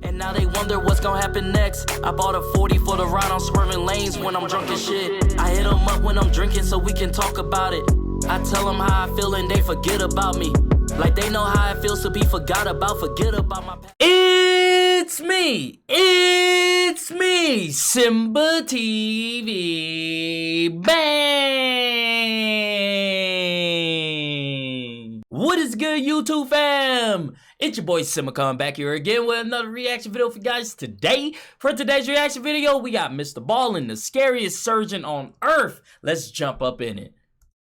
And now they wonder what's gonna happen next. I bought a 40 for the ride, I'm swerving lanes when I'm drunk as shit. I hit them up when I'm drinking so we can talk about it. I tell them how I feel and they forget about me. Like they know how it feels to be forgot about, forget about my past. It's me, SimbaTv. Bang! What is good, YouTube fam? It's your boy Simba coming back here again with another reaction video for you guys today. For today's reaction video, we got Mr. Ballen, the scariest surgeon on earth. Let's jump up in it.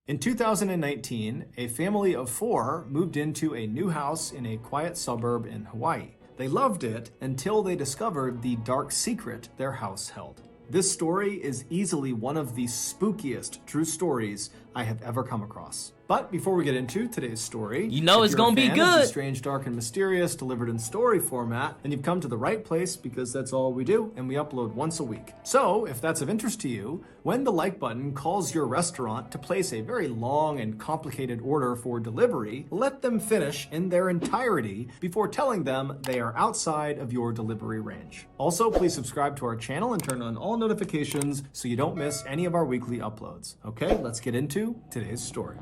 In 2019, a family of 4 moved into a new house in a quiet suburb in Hawaii. They loved it until they discovered the dark secret their house held. This story is easily one of the spookiest true stories I have ever come across. But before we get into today's story, you know it's gonna be good. Strange, dark, and mysterious delivered in story format, then you've come to the right place because that's all we do, and we upload once a week. So if that's of interest to you, when the like button calls your restaurant to place a very long and complicated order for delivery, let them finish in their entirety before telling them they are outside of your delivery range. Also, please subscribe to our channel and turn on all notifications so you don't miss any of our weekly uploads. Okay, let's get into today's story.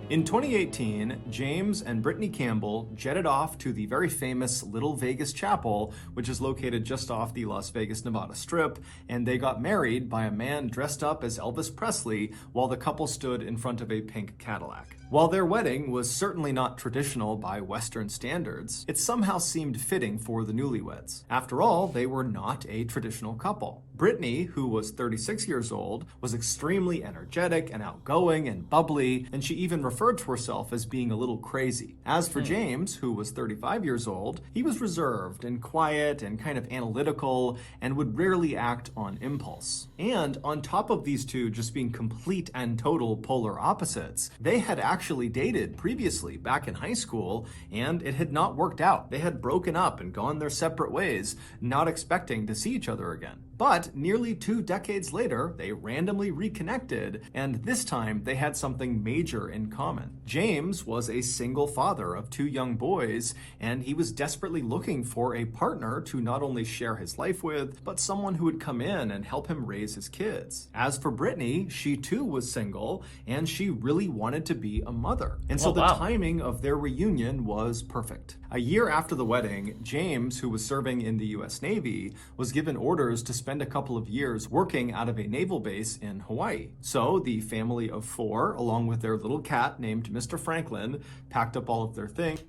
In 2018, James and Brittany Campbell jetted off to the very famous Little Vegas Chapel, which is located just off the Las Vegas, Nevada Strip, and they got married by a man dressed up as Elvis Presley while the couple stood in front of a pink Cadillac. While their wedding was certainly not traditional by Western standards, it somehow seemed fitting for the newlyweds. After all, they were not a traditional couple. Brittany, who was 36 years old, was extremely energetic and outgoing and bubbly, and she even referred to herself as being a little crazy. As for James, who was 35 years old, he was reserved and quiet and kind of analytical and would rarely act on impulse. And on top of these two just being complete and total polar opposites, they had actually dated previously back in high school, and it had not worked out. They had broken up and gone their separate ways, not expecting to see each other again. But nearly 2 decades later, they randomly reconnected, and this time they had something major in common. James was a single father of 2 young boys, and he was desperately looking for a partner to not only share his life with, but someone who would come in and help him raise his kids. As for Brittany, she too was single, and she really wanted to be a mother. And so the timing of their reunion was perfect. A year after the wedding, James, who was serving in the US Navy, was given orders to spend a couple of years working out of a naval base in Hawaii. So the family of 4, along with their little cat named Mr. Franklin, packed up all of their things.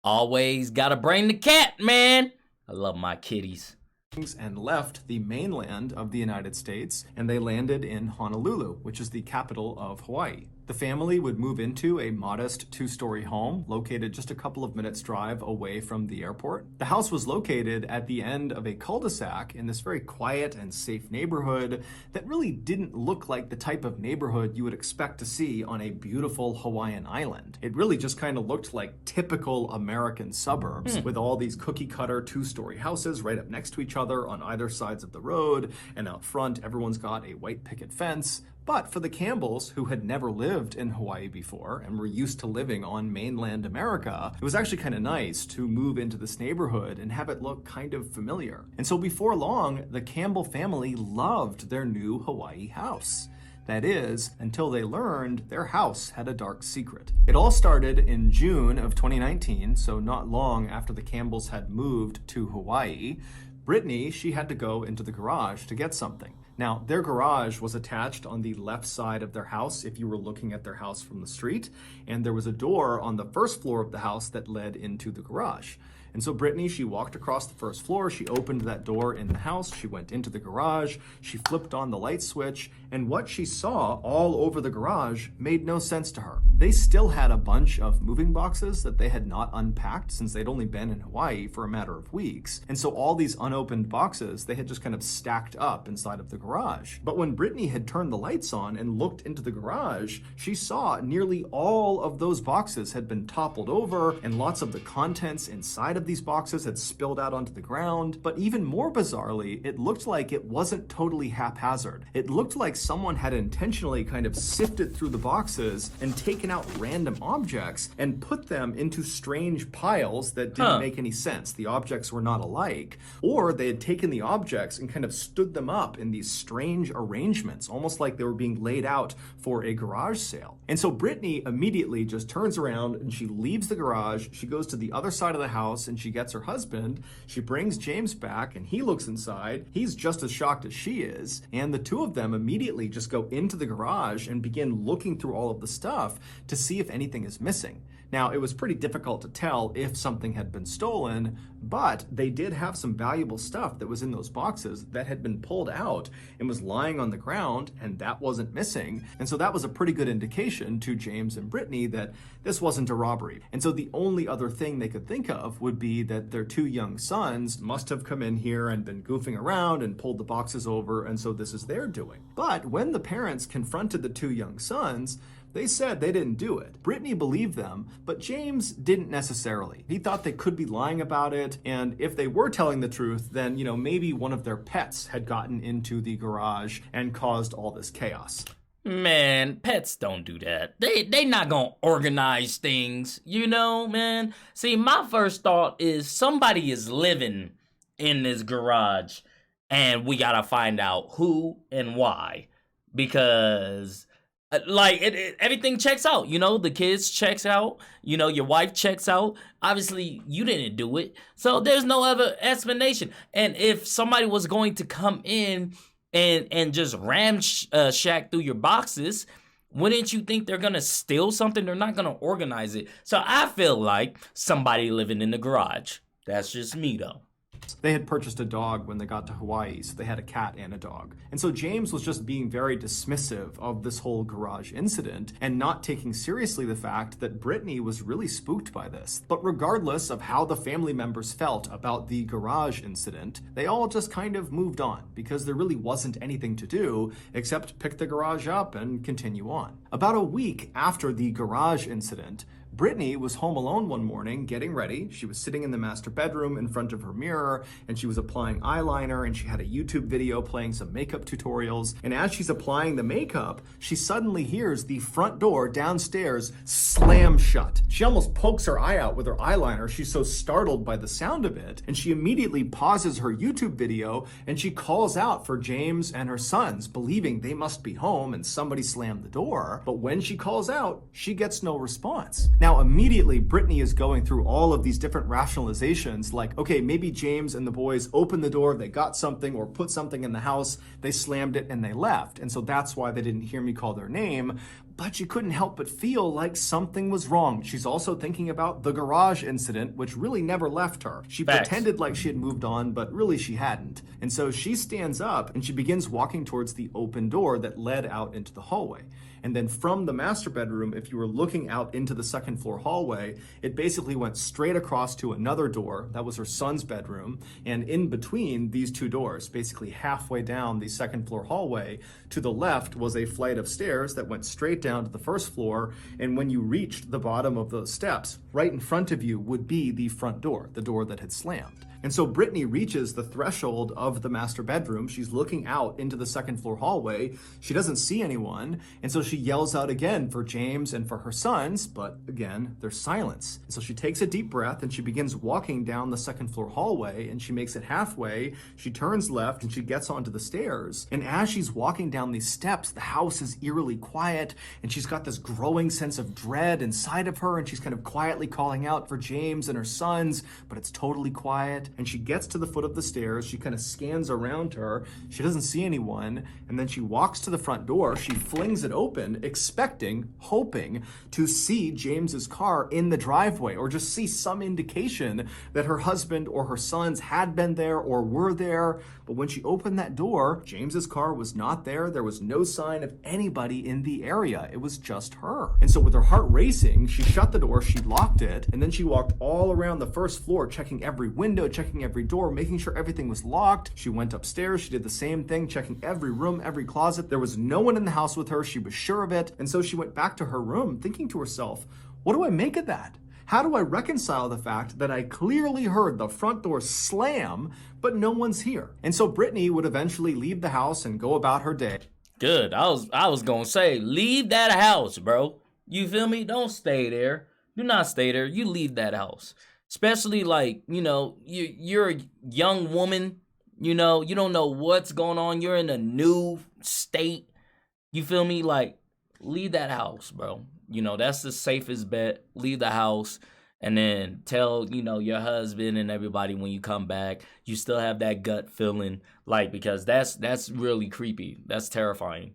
Always gotta bring the cat, man. I love my kitties. And left the mainland of the United States, and they landed in Honolulu, which is the capital of Hawaii. The family would move into a modest 2-story home located just a couple of minutes drive away from the airport. The house was located at the end of a cul-de-sac in this very quiet and safe neighborhood that really didn't look like the type of neighborhood you would expect to see on a beautiful Hawaiian island. It really just kind of looked like typical American suburbs with all these cookie-cutter 2-story houses right up next to each other on either sides of the road, and out front everyone's got a white picket fence. But for the Campbells, who had never lived in Hawaii before and were used to living on mainland America, it was actually kind of nice to move into this neighborhood and have it look kind of familiar. And so before long, the Campbell family loved their new Hawaii house. That is, until they learned their house had a dark secret. It all started in June of 2019, so not long after the Campbells had moved to Hawaii. Brittany, she had to go into the garage to get something. Now, their garage was attached on the left side of their house if you were looking at their house from the street, and there was a door on the first floor of the house that led into the garage. And so Brittany, she walked across the first floor, she opened that door in the house, she went into the garage, she flipped on the light switch, and what she saw all over the garage made no sense to her. They still had a bunch of moving boxes that they had not unpacked since they'd only been in Hawaii for a matter of weeks. And so all these unopened boxes, they had just kind of stacked up inside of the garage. But when Brittany had turned the lights on and looked into the garage, she saw nearly all of those boxes had been toppled over and lots of the contents inside of of these boxes had spilled out onto the ground, but even more bizarrely, it looked like it wasn't totally haphazard. It looked like someone had intentionally kind of sifted through the boxes and taken out random objects and put them into strange piles that didn't make any sense. The objects were not alike. Or they had taken the objects and kind of stood them up in these strange arrangements, almost like they were being laid out for a garage sale. And so Brittany immediately just turns around and she leaves the garage. She goes to the other side of the house and she gets her husband. She brings James back and he looks inside. He's just as shocked as she is. And the two of them immediately just go into the garage and begin looking through all of the stuff to see if anything is missing. Now, it was pretty difficult to tell if something had been stolen, but they did have some valuable stuff that was in those boxes that had been pulled out and was lying on the ground, and that wasn't missing. And so that was a pretty good indication to James and Brittany that this wasn't a robbery. And so the only other thing they could think of would be that their two young sons must have come in here and been goofing around and pulled the boxes over, and so this is their doing. But when the parents confronted the two young sons, they said they didn't do it. Brittany believed them, but James didn't necessarily. He thought they could be lying about it, and if they were telling the truth, then, maybe one of their pets had gotten into the garage and caused all this chaos. Man, pets don't do that. They not gonna organize things, man. See, my first thought is somebody is living in this garage, and we gotta find out who and why, because everything checks out, the kids checks out, your wife checks out. Obviously, you didn't do it, so there's no other explanation. And if somebody was going to come in and just shack through your boxes, wouldn't you think they're gonna steal something? They're not gonna organize it. So I feel like somebody living in the garage. That's just me, though. They had purchased a dog when they got to Hawaii, so they had a cat and a dog. And so James was just being very dismissive of this whole garage incident and not taking seriously the fact that Brittany was really spooked by this. But regardless of how the family members felt about the garage incident, they all just kind of moved on because there really wasn't anything to do except pick the garage up and continue on. About a week after the garage incident, Brittany was home alone one morning getting ready. She was sitting in the master bedroom in front of her mirror and she was applying eyeliner and she had a YouTube video playing some makeup tutorials. And as she's applying the makeup, she suddenly hears the front door downstairs slam shut. She almost pokes her eye out with her eyeliner. She's so startled by the sound of it. And she immediately pauses her YouTube video and she calls out for James and her sons, believing they must be home and somebody slammed the door. But when she calls out, she gets no response. Now, immediately, Brittany is going through all of these different rationalizations like, okay, maybe James and the boys opened the door, they got something or put something in the house, they slammed it and they left. And so that's why they didn't hear me call their name. But she couldn't help but feel like something was wrong. She's also thinking about the garage incident, which really never left her. She pretended like she had moved on, but really she hadn't. And so she stands up and she begins walking towards the open door that led out into the hallway. And then from the master bedroom, if you were looking out into the second floor hallway, it basically went straight across to another door. That was her son's bedroom. And in between these two doors, basically halfway down the second floor hallway, to the left was a flight of stairs that went straight down to the first floor. And when you reached the bottom of those steps, right in front of you would be the front door, the door that had slammed. And so Brittany reaches the threshold of the master bedroom. She's looking out into the second floor hallway. She doesn't see anyone. And so she yells out again for James and for her sons, but again, there's silence. And so she takes a deep breath and she begins walking down the second floor hallway and she makes it halfway. She turns left and she gets onto the stairs. And as she's walking down these steps, the house is eerily quiet and she's got this growing sense of dread inside of her and she's kind of quietly calling out for James and her sons, but it's totally quiet. And she gets to the foot of the stairs. She kind of scans around her. She doesn't see anyone. And then she walks to the front door. She flings it open, expecting, hoping to see James's car in the driveway or just see some indication that her husband or her sons had been there or were there. But when she opened that door, James's car was not there. There was no sign of anybody in the area. It was just her. And so with her heart racing, she shut the door, she locked it, and then she walked all around the first floor, checking every window, checking every door, making sure everything was locked. She went upstairs, she did the same thing, checking every room, every closet. There was no one in the house with her. She was sure of it. And so she went back to her room thinking to herself, what do I make of that? How do I reconcile the fact that I clearly heard the front door slam, but no one's here? And so Brittany would eventually leave the house and go about her day. Good. I was gonna say, leave that house, bro. You feel me? Don't stay there. Do not stay there. You leave that house. Especially like, you know, you're a young woman, you know, you don't know what's going on. You're in a new state. You feel me? Like, leave that house, bro. You know, that's the safest bet. Leave the house and then tell, you know, your husband and everybody when you come back. You still have that gut feeling, like, because that's really creepy. That's terrifying.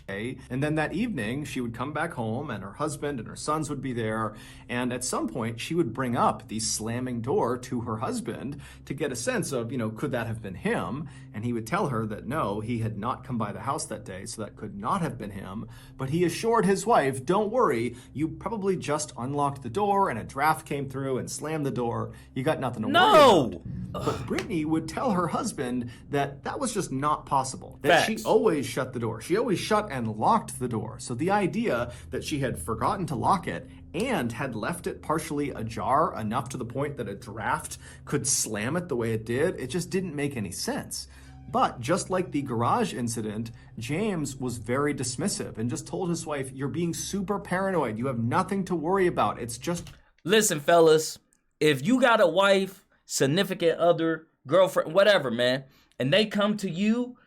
And then that evening, she would come back home and her husband and her sons would be there. And at some point, she would bring up the slamming door to her husband to get a sense of, you know, could that have been him? And he would tell her that no, he had not come by the house that day, so that could not have been him. But he assured his wife, don't worry, you probably just unlocked the door and a draft came through and slammed the door. You got nothing to worry about. But Brittany would tell her husband that that was just not possible. That Facts. she always shut the door. She always shut and locked the door. So the idea that she had forgotten to lock it and had left it partially ajar enough to the point that a draft could slam it the way it did, it just didn't make any sense. But just like the garage incident, James was very dismissive and just told his wife, you're being super paranoid. You have nothing to worry about. It's just... Listen, fellas, if you got a wife, significant other, girlfriend, whatever, man, and they come to you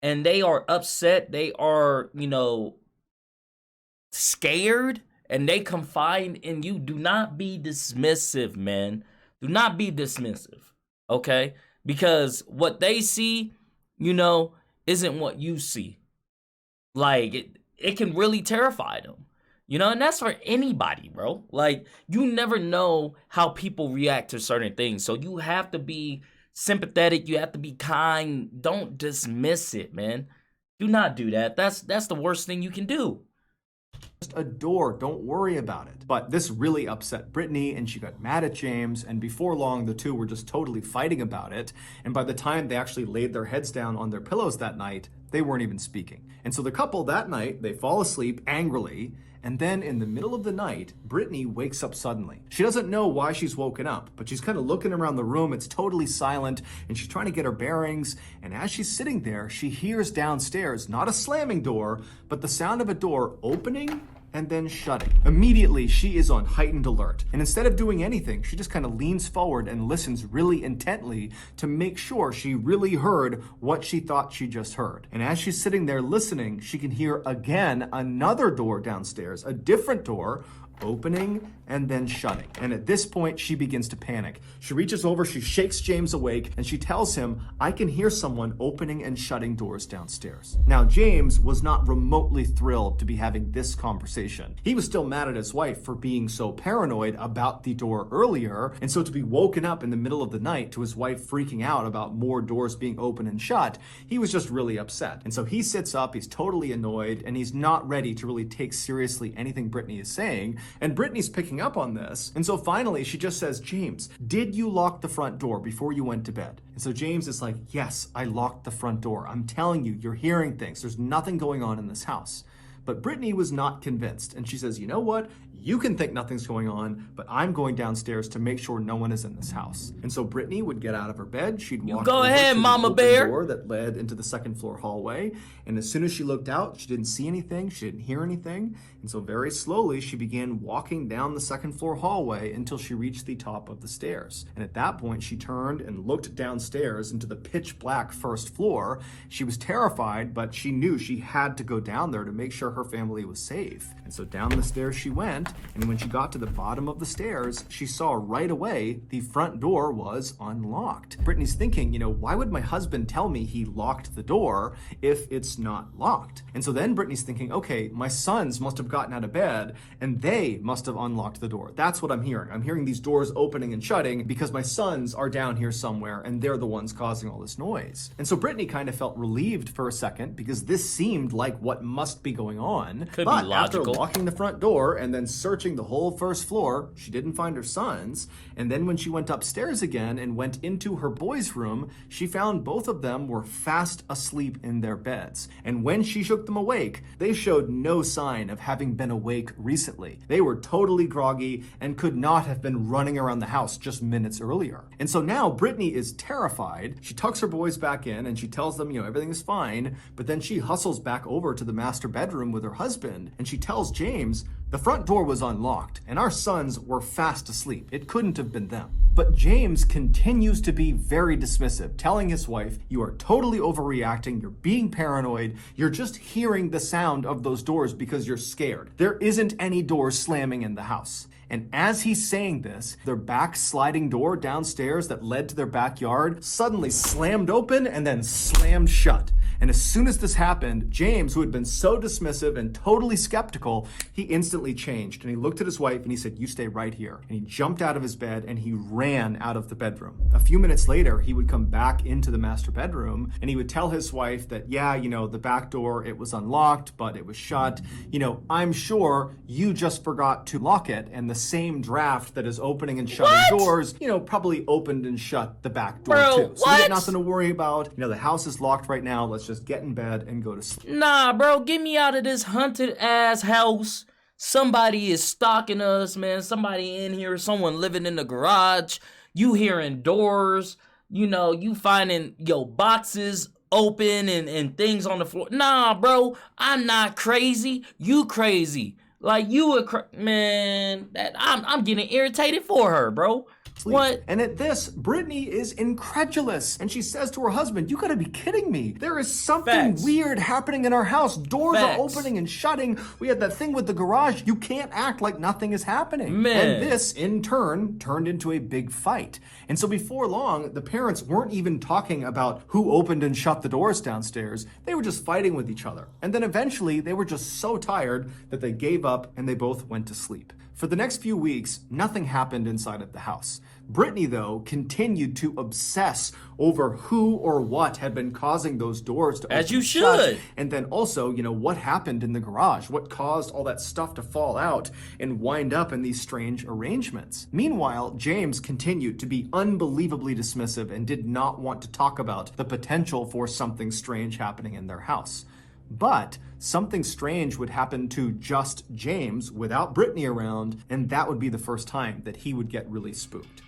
and they are upset, they are, you know, scared, and they confide in you, do not be dismissive, man. Do not be dismissive, okay? Because what they see, you know, isn't what you see. Like, it can really terrify them. You know, and that's for anybody, bro. Like, you never know how people react to certain things. So you have to be sympathetic. You have to be kind. Don't dismiss it, man. Do not do that. That's the worst thing you can do. Just a door, don't worry about it. But this really upset Brittany and she got mad at James, and before long the two were just totally fighting about it, and by the time they actually laid their heads down on their pillows that night, they weren't even speaking. And so the couple that night, they fall asleep angrily, and then in the middle of the night, Brittany wakes up suddenly. She doesn't know why she's woken up, but she's kind of looking around the room. It's totally silent, and she's trying to get her bearings. And as she's sitting there, she hears downstairs, not a slamming door, but the sound of a door opening and then shutting. Immediately, she is on heightened alert. And instead of doing anything, she just kind of leans forward and listens really intently to make sure she really heard what she thought she just heard. And as she's sitting there listening, she can hear again another door downstairs, a different door, opening and then shutting. And at this point, she begins to panic. She reaches over, she shakes James awake, and she tells him, I can hear someone opening and shutting doors downstairs. Now, James was not remotely thrilled to be having this conversation. He was still mad at his wife for being so paranoid about the door earlier, and so to be woken up in the middle of the night to his wife freaking out about more doors being open and shut, he was just really upset. And so he sits up, he's totally annoyed, and he's not ready to really take seriously anything Brittany is saying. And Brittany's picking up on this. And so finally, she just says, James, did you lock the front door before you went to bed? And so James is like, yes, I locked the front door. I'm telling you, you're hearing things. There's nothing going on in this house. But Brittany was not convinced. And she says, you know what? You can think nothing's going on, but I'm going downstairs to make sure no one is in this house. And so Brittany would get out of her bed. She'd walk go over ahead, to the Mama open Bear. door that led into the second floor hallway. And as soon as she looked out, she didn't see anything. She didn't hear anything. And so very slowly, she began walking down the second floor hallway until she reached the top of the stairs. And at that point, she turned and looked downstairs into the pitch black first floor. She was terrified, but she knew she had to go down there to make sure her family was safe. And so down the stairs she went, and when she got to the bottom of the stairs, she saw right away the front door was unlocked. Brittany's thinking, you know, why would my husband tell me he locked the door if it's not locked? And so then Brittany's thinking, okay, my sons must have gotten out of bed and they must have unlocked the door. That's what I'm hearing. I'm hearing these doors opening and shutting because my sons are down here somewhere and they're the ones causing all this noise. And so Brittany kind of felt relieved for a second because this seemed like what must be going on. Could but be logical. After locking the front door and then searching the whole first floor. She didn't find her sons. And then when she went upstairs again and went into her boys' room, she found both of them were fast asleep in their beds. And when she shook them awake, they showed no sign of having been awake recently. They were totally groggy and could not have been running around the house just minutes earlier. And so now Brittany is terrified. She tucks her boys back in and she tells them, everything is fine. But then she hustles back over to the master bedroom with her husband and she tells James, the front door was unlocked and our sons were fast asleep. It couldn't have been them. But James continues to be very dismissive, telling his wife, you are totally overreacting, you're being paranoid, you're just hearing the sound of those doors because you're scared. There isn't any doors slamming in the house. And as he's saying this, their back sliding door downstairs that led to their backyard suddenly slammed open and then slammed shut. And as soon as this happened, James, who had been so dismissive and totally skeptical, he instantly changed. And he looked at his wife and he said, you stay right here. And he jumped out of his bed and he ran out of the bedroom. A few minutes later, he would come back into the master bedroom and he would tell his wife that, yeah, the back door, it was unlocked, but it was shut. I'm sure you just forgot to lock it. And the same draft that is opening and shutting doors, probably opened and shut the back door too. So we got nothing to worry about. The house is locked right now. Let's just get in bed and go to sleep. Nah, bro, get me out of this haunted ass house. Somebody is stalking us, man. Somebody in here, someone living in the garage. You hearing doors, you finding your boxes open and things on the floor. Nah, bro, I'm not crazy. You crazy. Like you man, I'm getting irritated for her, bro. What? And at this, Brittany is incredulous. And she says to her husband, you gotta be kidding me. There is something weird happening in our house. Doors are opening and shutting. We had that thing with the garage. You can't act like nothing is happening. Man. And this, in turn, turned into a big fight. And so before long, the parents weren't even talking about who opened and shut the doors downstairs. They were just fighting with each other. And then eventually, they were just so tired that they gave up and they both went to sleep. For the next few weeks, nothing happened inside of the house. Brittany, though, continued to obsess over who or what had been causing those doors to open. As you and shut. should. And then also, what happened in the garage? What caused all that stuff to fall out and wind up in these strange arrangements? Meanwhile, James continued to be unbelievably dismissive and did not want to talk about the potential for something strange happening in their house. But something strange would happen to just James without Brittany around, and that would be the first time that he would get really spooked.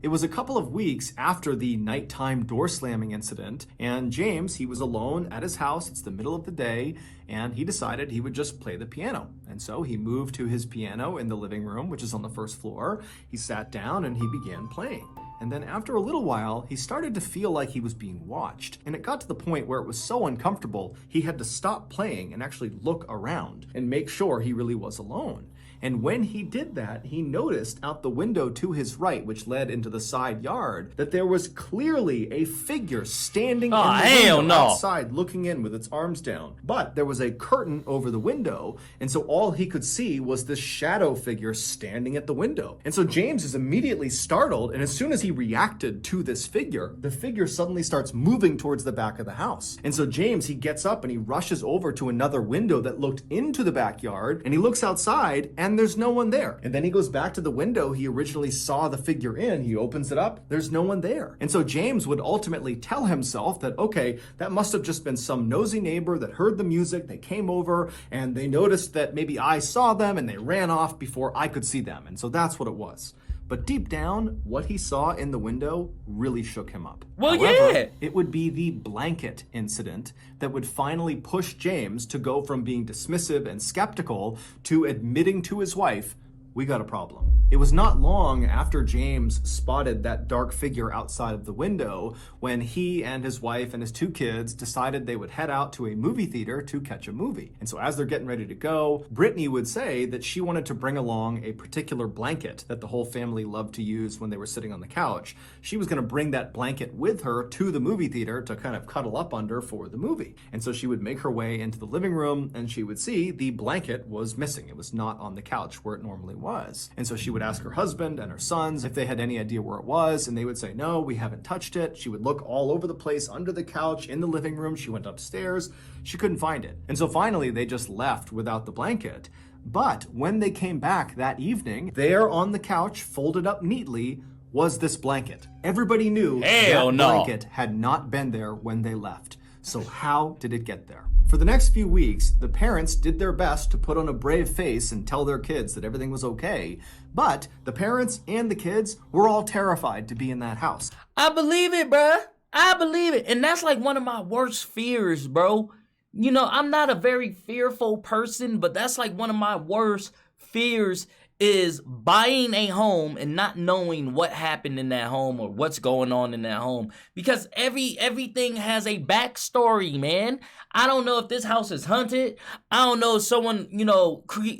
It was a couple of weeks after the nighttime door slamming incident, and James, he was alone at his house. It's the middle of the day, and he decided he would just play the piano. And so he moved to his piano in the living room, which is on the first floor. He sat down and he began playing. And then after a little while, he started to feel like he was being watched. And it got to the point where it was so uncomfortable, he had to stop playing and actually look around and make sure he really was alone. And when he did that, he noticed out the window to his right, which led into the side yard, that there was clearly a figure standing in the window outside looking in with its arms down. But there was a curtain over the window, and so all he could see was this shadow figure standing at the window. And so James is immediately startled, and as soon as he reacted to this figure, the figure suddenly starts moving towards the back of the house. And so James, he gets up and he rushes over to another window that looked into the backyard, and he looks outside, and there's no one there. And then he goes back to the window he originally saw the figure in. He opens it up. There's no one there. And so James would ultimately tell himself that, okay, that must have just been some nosy neighbor that heard the music. They came over and they noticed that maybe I saw them and they ran off before I could see them. And so that's what it was. But deep down, what he saw in the window really shook him up. Well, However, yeah. It would be the blanket incident that would finally push James to go from being dismissive and skeptical to admitting to his wife, we got a problem. It was not long after James spotted that dark figure outside of the window when he and his wife and his 2 kids decided they would head out to a movie theater to catch a movie. And so as they're getting ready to go, Brittany would say that she wanted to bring along a particular blanket that the whole family loved to use when they were sitting on the couch. She was going to bring that blanket with her to the movie theater to kind of cuddle up under for the movie. And so she would make her way into the living room and she would see the blanket was missing. It was not on the couch where it normally was. was. And so she would ask her husband and her sons if they had any idea where it was, and they would say, no, we haven't touched it. She would look all over the place, under the couch, in the living room. She went upstairs. She couldn't find it. And so finally, they just left without the blanket. But when they came back that evening, there on the couch, folded up neatly, was this blanket. Everybody knew that blanket had not been there when they left. So how did it get there? For the next few weeks, the parents did their best to put on a brave face and tell their kids that everything was okay. But the parents and the kids were all terrified to be in that house. I believe it, bruh. I believe it. And that's like one of my worst fears, bro. You know, I'm not a very fearful person, but that's like one of my worst fears is buying a home and not knowing what happened in that home or what's going on in that home. Because everything has a backstory, man. I don't know if this house is haunted. I don't know if someone, you know, has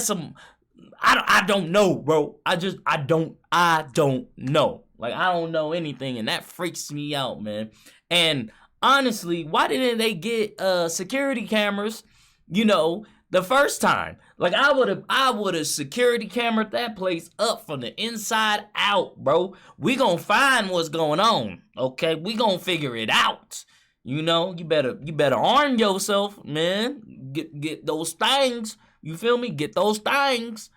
some, I don't know, bro. I don't know. Like, I don't know anything, and that freaks me out, man. And honestly, why didn't they get security cameras, you know, the first time? Like, I would have security camered that place up from the inside out, bro. We gonna find what's going on, okay? We gonna figure it out. You know, you better arm yourself, man. Get those things. You feel me? Get those things.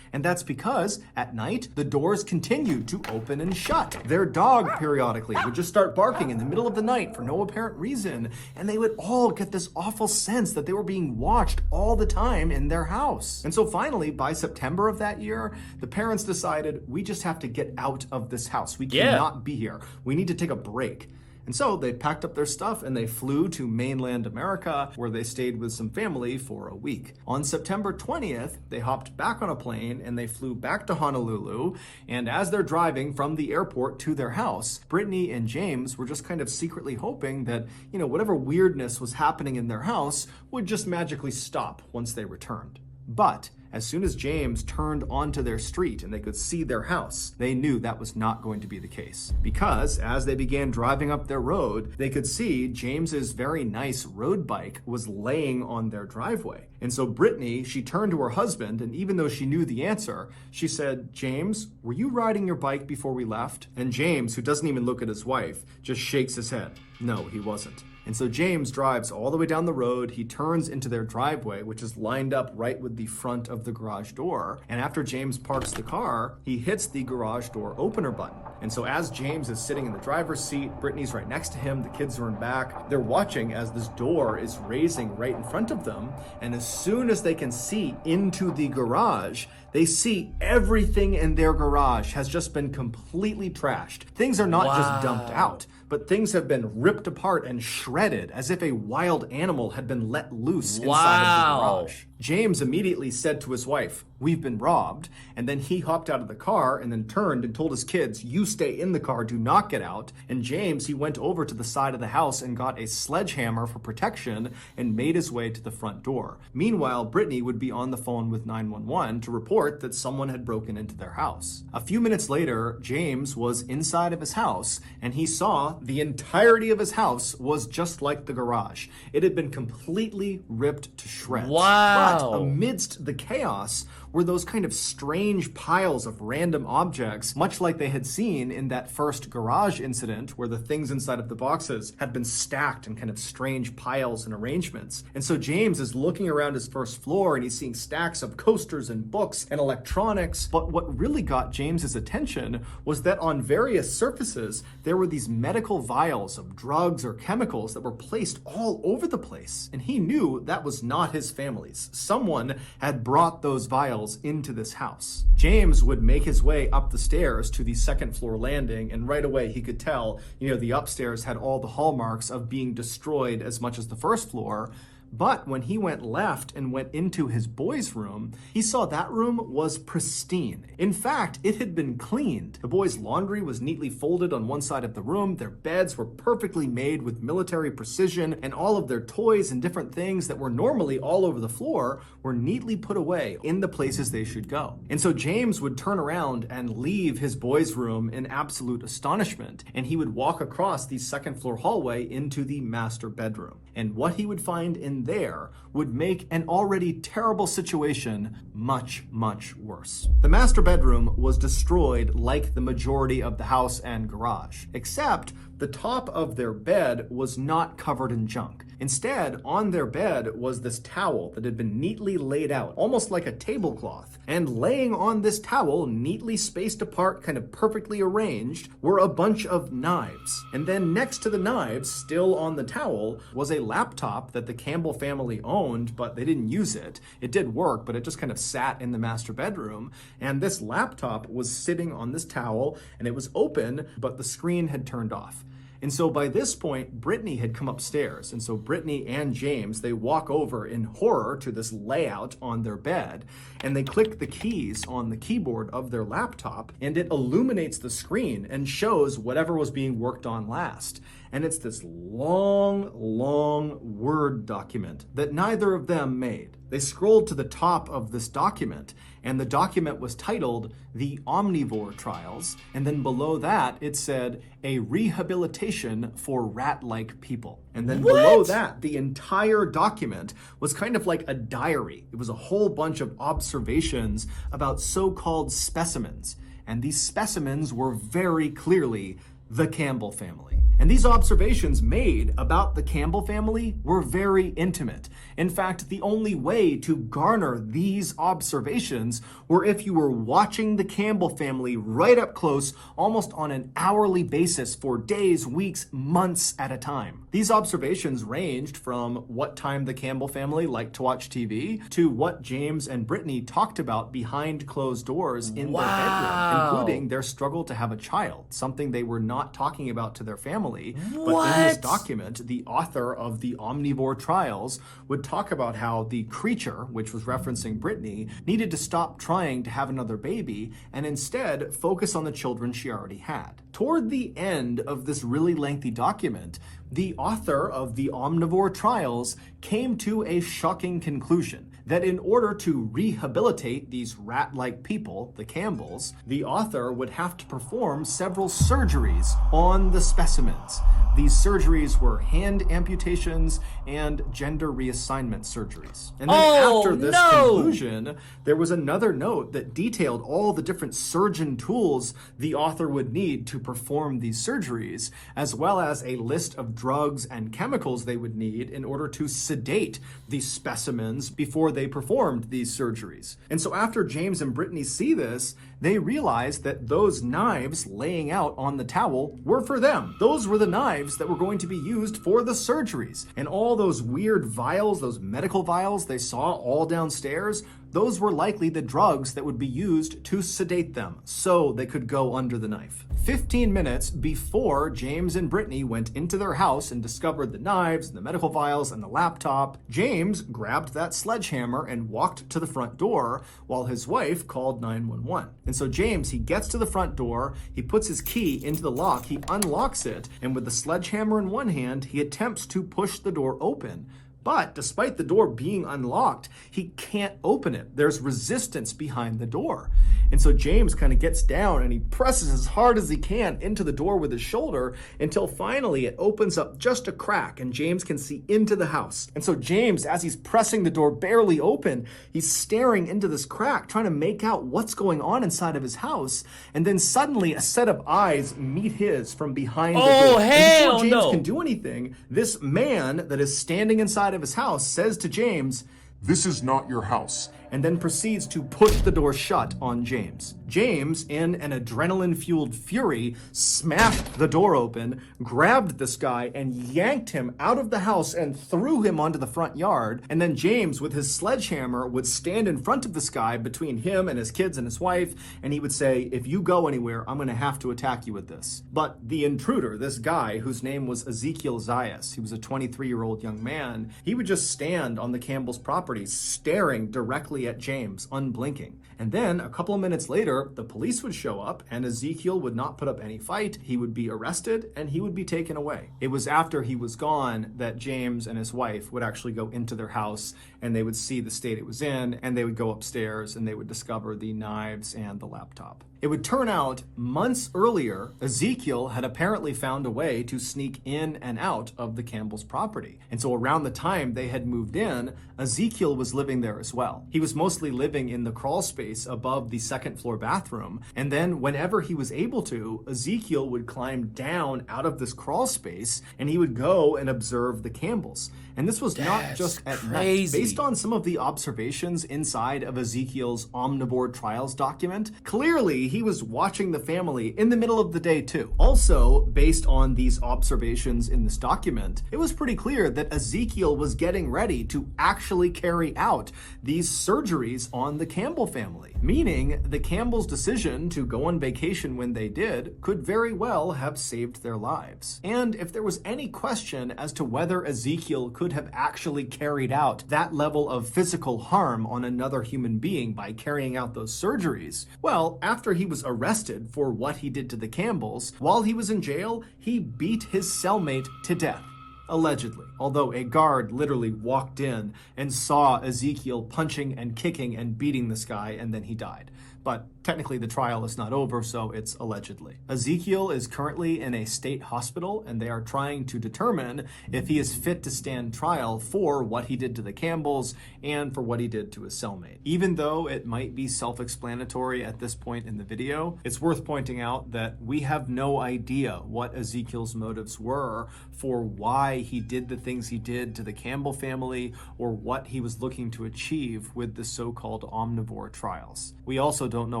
And that's because, at night, the doors continued to open and shut. Their dog, periodically, would just start barking in the middle of the night for no apparent reason, and they would all get this awful sense that they were being watched all the time in their house. And so finally, by September of that year, the parents decided, we just have to get out of this house. We cannot be here. We need to take a break. And so they packed up their stuff and they flew to mainland America, where they stayed with some family for a week. On September 20th, they hopped back on a plane and they flew back to Honolulu. And as they're driving from the airport to their house, Brittany and James were just kind of secretly hoping that, you know, whatever weirdness was happening in their house would just magically stop once they returned. But as soon as James turned onto their street and they could see their house, they knew that was not going to be the case. Because as they began driving up their road, they could see James's very nice road bike was laying on their driveway. And so Brittany, she turned to her husband, and even though she knew the answer, she said, James, were you riding your bike before we left? And James, who doesn't even look at his wife, just shakes his head. No, he wasn't. And so James drives all the way down the road. He turns into their driveway, which is lined up right with the front of the garage door. And after James parks the car, he hits the garage door opener button. And so as James is sitting in the driver's seat, Brittany's right next to him, the kids are in back. They're watching as this door is raising right in front of them. And as soon as they can see into the garage, they see everything in their garage has just been completely trashed. Things are not just dumped out, but things have been ripped apart and shredded as if a wild animal had been let loose inside of the garage. James immediately said to his wife, we've been robbed. And then he hopped out of the car and then turned and told his kids, you stay in the car, do not get out. And James, he went over to the side of the house and got a sledgehammer for protection and made his way to the front door. Meanwhile, Brittany would be on the phone with 911 to report that someone had broken into their house. A few minutes later, James was inside of his house and he saw the entirety of his house was just like the garage. It had been completely ripped to shreds. Wow. But amidst the chaos were those kind of strange piles of random objects, much like they had seen in that first garage incident where the things inside of the boxes had been stacked in kind of strange piles and arrangements. And so James is looking around his first floor and he's seeing stacks of coasters and books and electronics. But what really got James's attention was that on various surfaces, there were these medical vials of drugs or chemicals that were placed all over the place. And he knew that was not his family's. Someone had brought those vials into this house. James would make his way up the stairs to the second floor landing, and right away he could tell, the upstairs had all the hallmarks of being destroyed as much as the first floor. But when he went left and went into his boys' room, he saw that room was pristine. In fact, it had been cleaned. The boys' laundry was neatly folded on one side of the room, their beds were perfectly made with military precision, and all of their toys and different things that were normally all over the floor were neatly put away in the places they should go. And so James would turn around and leave his boys' room in absolute astonishment, and he would walk across the second floor hallway into the master bedroom. And what he would find in there would make an already terrible situation much, much worse. The master bedroom was destroyed like the majority of the house and garage, except the top of their bed was not covered in junk. Instead, on their bed was this towel that had been neatly laid out, almost like a tablecloth. And laying on this towel, neatly spaced apart, kind of perfectly arranged, were a bunch of knives. And then next to the knives, still on the towel, was a laptop that the Campbell family owned, but they didn't use it. It did work, but it just kind of sat in the master bedroom. And this laptop was sitting on this towel, and it was open, but the screen had turned off. And so by this point, Brittany had come upstairs. And so Brittany and James, they walk over in horror to this layout on their bed, and they click the keys on the keyboard of their laptop, and it illuminates the screen and shows whatever was being worked on last. And it's this long, long Word document that neither of them made. They scrolled to the top of this document, and the document was titled The Omnivore Trials, and then below that it said, A Rehabilitation for Rat-like People. And then below that, the entire document was kind of like a diary. It was a whole bunch of observations about so-called specimens, and these specimens were very clearly the Campbell family. And these observations made about the Campbell family were very intimate. In fact, the only way to garner these observations were if you were watching the Campbell family right up close, almost on an hourly basis for days, weeks, months at a time. These observations ranged from what time the Campbell family liked to watch TV to what James and Brittany talked about behind closed doors in their bedroom, including their struggle to have a child, something they were not talking about to their family. But in this document, the author of the Omnivore Trials would talk about how the creature, which was referencing Brittany, needed to stop trying to have another baby and instead focus on the children she already had. Toward the end of this really lengthy document, the author of the Omnivore Trials came to a shocking conclusion that in order to rehabilitate these rat-like people, the Campbells, the author would have to perform several surgeries on the specimens. These surgeries were hand amputations and gender reassignment surgeries. And then after this conclusion, there was another note that detailed all the different surgeon tools the author would need to perform these surgeries, as well as a list of drugs and chemicals they would need in order to sedate these specimens before they performed these surgeries. And so after James and Brittany see this, they realize that those knives laying out on the towel were for them. Those were the knives that were going to be used for the surgeries. And all those weird vials, those medical vials they saw all downstairs, those were likely the drugs that would be used to sedate them so they could go under the knife. 15 minutes before James and Brittany went into their house and discovered the knives, and the medical vials, and the laptop, James grabbed that sledgehammer and walked to the front door while his wife called 911. And so James, he gets to the front door, he puts his key into the lock, he unlocks it, and with the sledgehammer in one hand, he attempts to push the door open. But despite the door being unlocked, he can't open it. There's resistance behind the door. And so James kind of gets down and he presses as hard as he can into the door with his shoulder until finally it opens up just a crack and James can see into the house. And so James, as he's pressing the door barely open, he's staring into this crack, trying to make out what's going on inside of his house. And then suddenly a set of eyes meet his from behind the door. And before James can do anything, this man that is standing inside of his house says to James, "This is not your house," and then proceeds to push the door shut on James. James, in an adrenaline-fueled fury, smashed the door open, grabbed this guy, and yanked him out of the house and threw him onto the front yard. And then James, with his sledgehammer, would stand in front of this guy between him and his kids and his wife, and he would say, "If you go anywhere, I'm going to have to attack you with this." But the intruder, this guy, whose name was Ezekiel Zayas, he was a 23-year-old young man, he would just stand on the Campbell's property, staring directly at James, unblinking. And then a couple of minutes later, the police would show up and Ezekiel would not put up any fight. He would be arrested and he would be taken away. It was after he was gone that James and his wife would actually go into their house and they would see the state it was in, and they would go upstairs and they would discover the knives and the laptop. It would turn out months earlier, Ezekiel had apparently found a way to sneak in and out of the Campbell's property. And so around the time they had moved in, Ezekiel was living there as well. He was mostly living in the crawl space above the second floor bathroom. And then whenever he was able to, Ezekiel would climb down out of this crawl space and he would go and observe the Campbells. And this was not just at night. Based on some of the observations inside of Ezekiel's omnivore trials document, clearly he was watching the family in the middle of the day too. Also, based on these observations in this document, it was pretty clear that Ezekiel was getting ready to actually carry out these surgeries on the Campbell family, meaning the Campbells' decision to go on vacation when they did could very well have saved their lives. And if there was any question as to whether Ezekiel could have actually carried out that level of physical harm on another human being by carrying out those surgeries, well, after he was arrested for what he did to the Campbells, while he was in jail, he beat his cellmate to death. Allegedly, although a guard literally walked in and saw Ezekiel punching and kicking and beating this guy, and then he died. But technically the trial is not over, so it's allegedly. Ezekiel is currently in a state hospital, and they are trying to determine if he is fit to stand trial for what he did to the Campbells and for what he did to his cellmate. Even though it might be self-explanatory at this point in the video, it's worth pointing out that we have no idea what Ezekiel's motives were for why he did the things he did to the Campbell family, or what he was looking to achieve with the so-called omnivore trials. We also don't know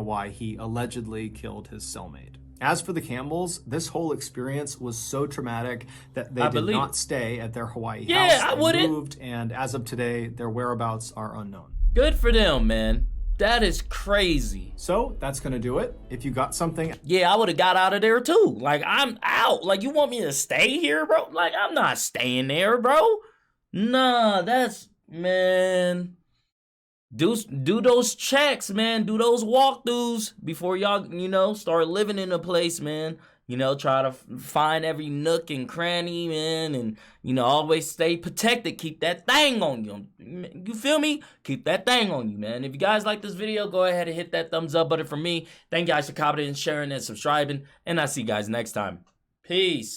why he allegedly killed his cellmate. As for the Campbells, this whole experience was so traumatic that they did not stay at their Hawaii house. They moved, and as of today, their whereabouts are unknown. Good for them, man. That is crazy. So that's gonna do it. If you got something, yeah, I would have got out of there too. Like, I'm out. Like, you want me to stay here, bro? Like, I'm not staying there, bro. Nah, that's, man. Do those checks, man. Do those walkthroughs before y'all, you know, start living in a place, man. You know, try to find every nook and cranny, man, and, you know, always stay protected. Keep that thing on you. You feel me? Keep that thing on you, man. If you guys like this video, go ahead and hit that thumbs up button for me. Thank you guys for commenting, sharing, and subscribing, and I'll see you guys next time. Peace.